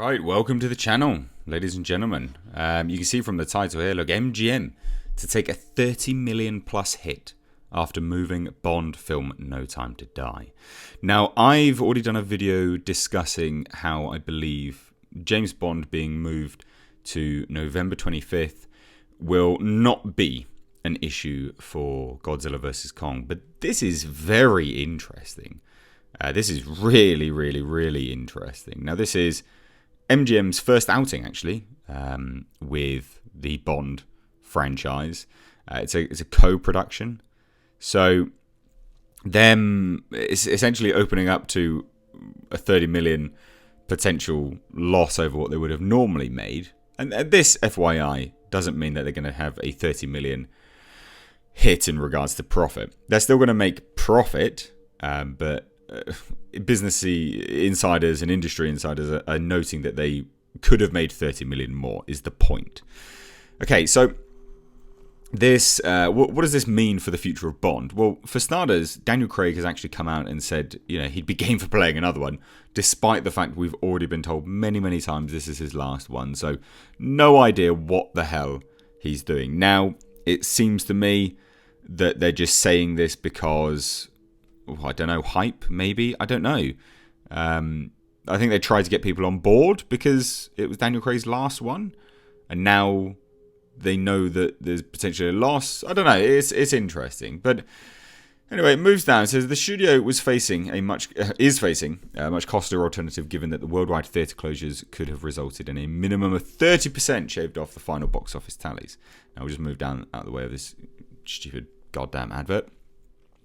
Right, welcome to the channel, ladies and gentlemen. You can see from the title here, look, MGM to take a 30 million plus hit after moving Bond film No Time to Die. Now, I've already done a video discussing how I believe James Bond being moved to November 25th will not be an issue for Godzilla vs. Kong, but this is very interesting. This is really interesting. Now, this is MGM's first outing, actually, with the Bond franchise. It's a co-production. So, them it's essentially opening up to a 30 million potential loss over what they would have normally made. And this, FYI, doesn't mean that they're going to have a 30 million hit in regards to profit. They're still going to make profit, but business insiders and industry insiders are noting that they could have made 30 million more, is the point. Okay, so this what does this mean for the future of Bond? Well, for starters, Daniel Craig has actually come out and said, he'd be game for playing another one, despite the fact we've already been told many times this is his last one. So no idea what the hell he's doing. Now, it seems to me that they're just saying this because, I don't know, hype, maybe? I don't know. I think they tried to get people on board because it was Daniel Craig's last one. And now they know that there's potentially a loss. I don't know. It's interesting. But anyway, it moves down. It says the studio is facing a much costlier alternative, given that the worldwide theatre closures could have resulted in a minimum of 30% shaved off the final box office tallies. Now we'll just move down out of the way of this stupid goddamn advert.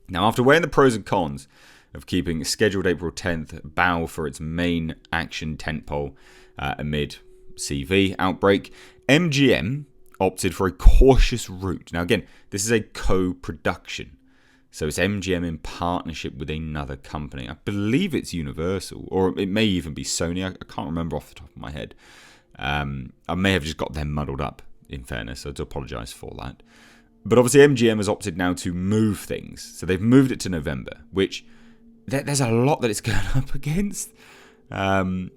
Now, after weighing the pros and cons of keeping scheduled April 10th bow for its main action tentpole amid CV outbreak, MGM opted for a cautious route. Now, again, this is a co-production. So it's MGM in partnership with another company. I believe it's Universal, or it may even be Sony. I can't remember off the top of my head. I may have just got them muddled up, in fairness, so I do apologise for that. But obviously MGM has opted now to move things. So they've moved it to November, which there's a lot that it's going up against. A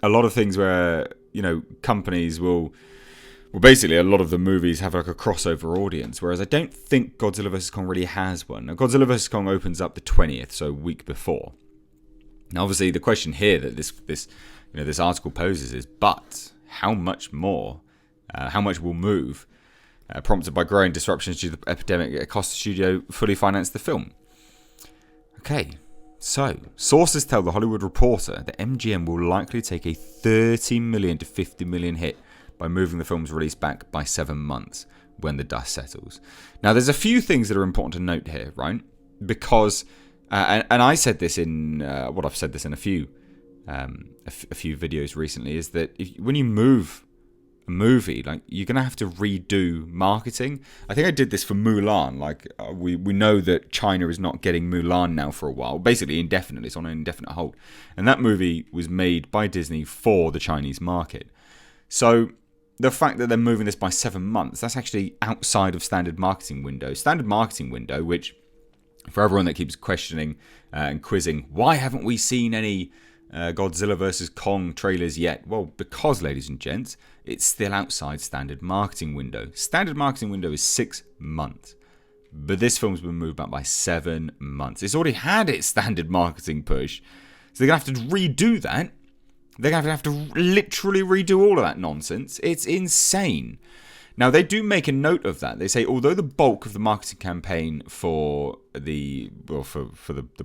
lot of things where, companies will basically, a lot of the movies have like a crossover audience, whereas I don't think Godzilla vs. Kong really has one. Now, Godzilla vs. Kong opens up the 20th, so a week before. Now, obviously, the question here that this article poses is, but how much more, how much will move? Prompted by growing disruptions due to the epidemic, it cost the studio fully finance the film. Okay, so sources tell the Hollywood Reporter that MGM will likely take a 30 million to 50 million hit by moving the film's release back by 7 months when the dust settles. Now, there's a few things that are important to note here, right? Because, and I said this in I've said this in a few videos recently, is that when you move a movie, like, you're gonna have to redo marketing. I think I did this for Mulan. Like, we know that China is not getting Mulan now for a while, basically indefinitely. It's on an indefinite hold, and that movie was made by Disney for the Chinese market. So the fact that they're moving this by 7 months, that's actually outside of standard marketing window. Standard marketing window, which, for everyone that keeps questioning and quizzing, why haven't we seen any Godzilla vs. Kong trailers yet? Well, because, ladies and gents, it's still outside standard marketing window. Standard marketing window is 6 months. But this film's been moved back by 7 months. It's already had its standard marketing push. So they're going to have to redo that. They're going to have to literally redo all of that nonsense. It's insane. Now, they do make a note of that. They say, although the bulk of the marketing campaign for the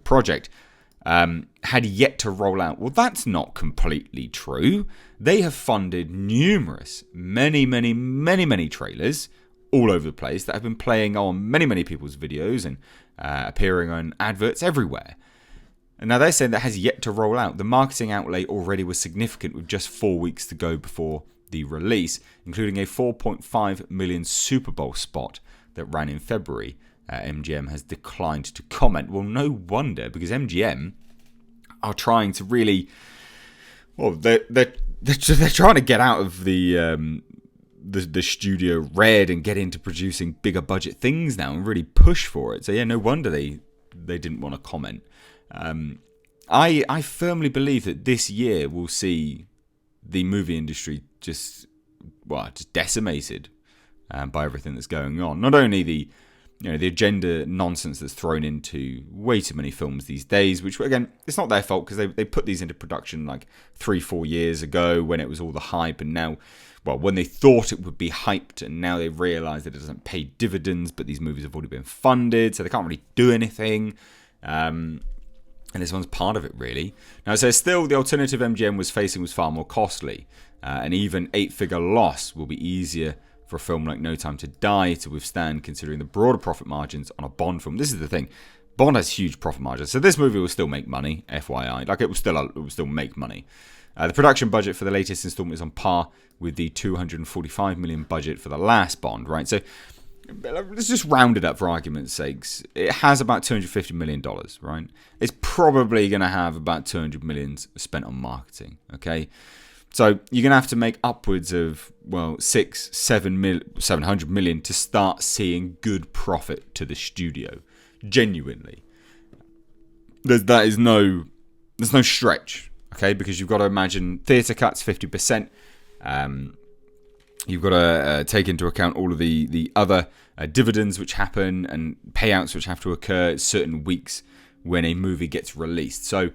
project had yet to roll out. Well, that's not completely true. They have funded numerous, many trailers all over the place that have been playing on many people's videos and appearing on adverts everywhere. And now they're saying that has yet to roll out. The marketing outlay already was significant with just 4 weeks to go before the release, including a 4.5 million Super Bowl spot that ran in February. MGM has declined to comment. Well, no wonder, because MGM are trying to really, well, they're trying to get out of the studio red and get into producing bigger budget things now and really push for it. So yeah, no wonder they didn't want to comment. I firmly believe that this year will see the movie industry just decimated by everything that's going on. Not only the agenda nonsense that's thrown into way too many films these days, which again, it's not their fault because they put these into production like 3-4 years ago when it was all the hype, and now, when they thought it would be hyped, and now they've realised that it doesn't pay dividends, but these movies have already been funded, so they can't really do anything. And this one's part of it, really. Now, it says, still, the alternative MGM was facing was far more costly. An even 8-figure loss will be easier for a film like No Time to Die to withstand, considering the broader profit margins on a Bond film. This is the thing. Bond has huge profit margins, so this movie will still make money, FYI. Like, it will still make money. The production budget for the latest installment is on par with the $245 million budget for the last Bond, right? So let's just round it up for argument's sakes. It has about $250 million, right? It's probably going to have about $200 million spent on marketing, okay? So you're going to have to make upwards of, $700 million to start seeing good profit to the studio. Genuinely. There's no stretch, okay? Because you've got to imagine theatre cuts 50%. You've got to take into account all of the other dividends which happen and payouts which have to occur at certain weeks when a movie gets released. So,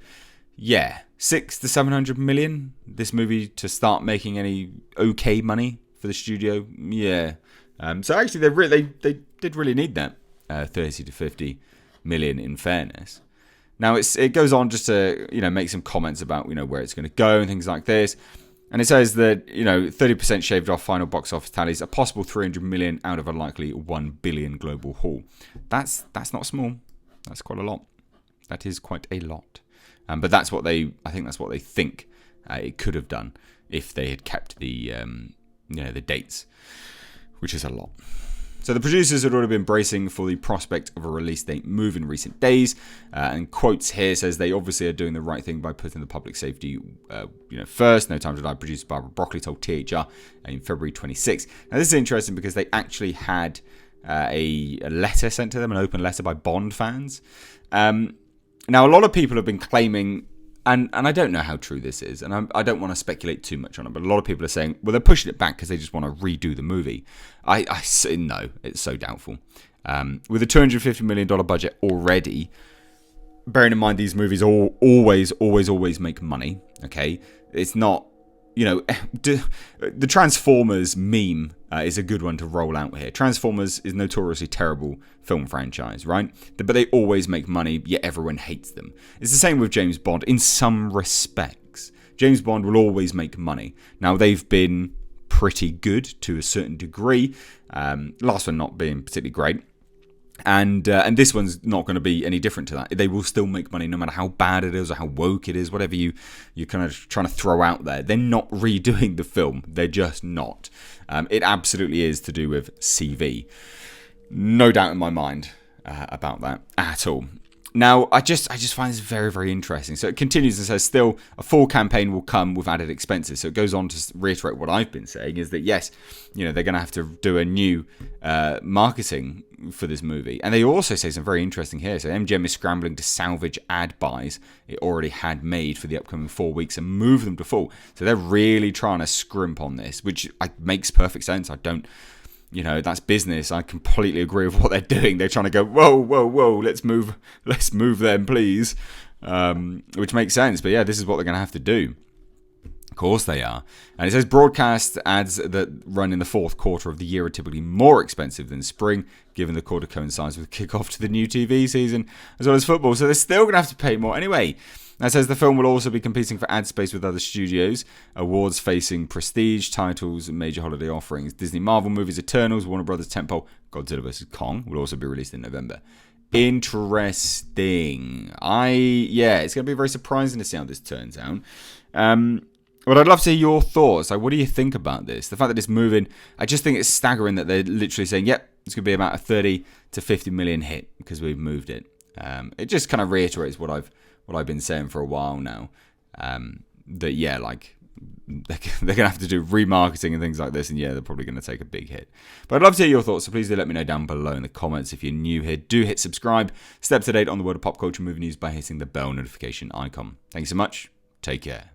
yeah, 600 to 700 million this movie to start making any okay money for the studio. Yeah. So actually, they did really need that 30 to 50 million. In fairness. Now it goes on just to make some comments about where it's going to go and things like this. And it says that 30% shaved off final box office tallies, a possible 300 million out of a likely 1 billion global haul. That's not small. That's quite a lot. That is quite a lot. But I think that's what they think it could have done if they had kept the dates, which is a lot. So the producers had already been bracing for the prospect of a release date move in recent days, and quotes here says they obviously are doing the right thing by putting the public safety first. No Time to Die producer Barbara Broccoli told THR in February 26. Now this is interesting because they actually had a letter sent to them, an open letter by Bond fans. Now a lot of people have been claiming, and I don't know how true this is, and I don't want to speculate too much on it, but a lot of people are saying, well, they're pushing it back because they just want to redo the movie. I say no, it's so doubtful. With a $250 million budget already, bearing in mind these movies always make money, okay? It's not, the Transformers meme is a good one to roll out here. Transformers is notoriously terrible film franchise, right? But they always make money, yet everyone hates them. It's the same with James Bond in some respects. James Bond will always make money. Now, they've been pretty good to a certain degree. Last one not being particularly great. And this one's not going to be any different to that. They will still make money no matter how bad it is or how woke it is, whatever you're kind of trying to throw out there. They're not redoing the film. They're just not. It absolutely is to do with CV. No doubt in my mind about that at all. Now, I just find this very, very interesting. So it continues and says, still, a full campaign will come with added expenses. So it goes on to reiterate what I've been saying, is that, yes, they're going to have to do a new marketing for this movie. And they also say something very interesting here. So MGM is scrambling to salvage ad buys it already had made for the upcoming 4 weeks and move them to full. So they're really trying to scrimp on this, which makes perfect sense. I don't... that's business. I completely agree with what they're doing. They're trying to go, whoa, let's move them, please. Which makes sense. But yeah, this is what they're going to have to do. Of course they are. And it says broadcast ads that run in the fourth quarter of the year are typically more expensive than spring, given the quarter coincides with kickoff to the new TV season, as well as football. So they're still going to have to pay more. Anyway, that says the film will also be competing for ad space with other studios, awards facing prestige titles and major holiday offerings. Disney Marvel movies Eternals, Warner Brothers tentpole Godzilla vs. Kong will also be released in November. Interesting. It's going to be very surprising to see how this turns out. Well, I'd love to hear your thoughts. Like, what do you think about this? The fact that it's moving, I just think it's staggering that they're literally saying, yep, it's going to be about a 30 to 50 million hit because we've moved it. It just kind of reiterates what I've been saying for a while now. That, yeah, like, they're going to have to do remarketing and things like this, and yeah, they're probably going to take a big hit. But I'd love to hear your thoughts, so please do let me know down below in the comments. If you're new here, do hit subscribe. Stay up to date on the world of pop culture movie news by hitting the bell notification icon. Thanks so much. Take care.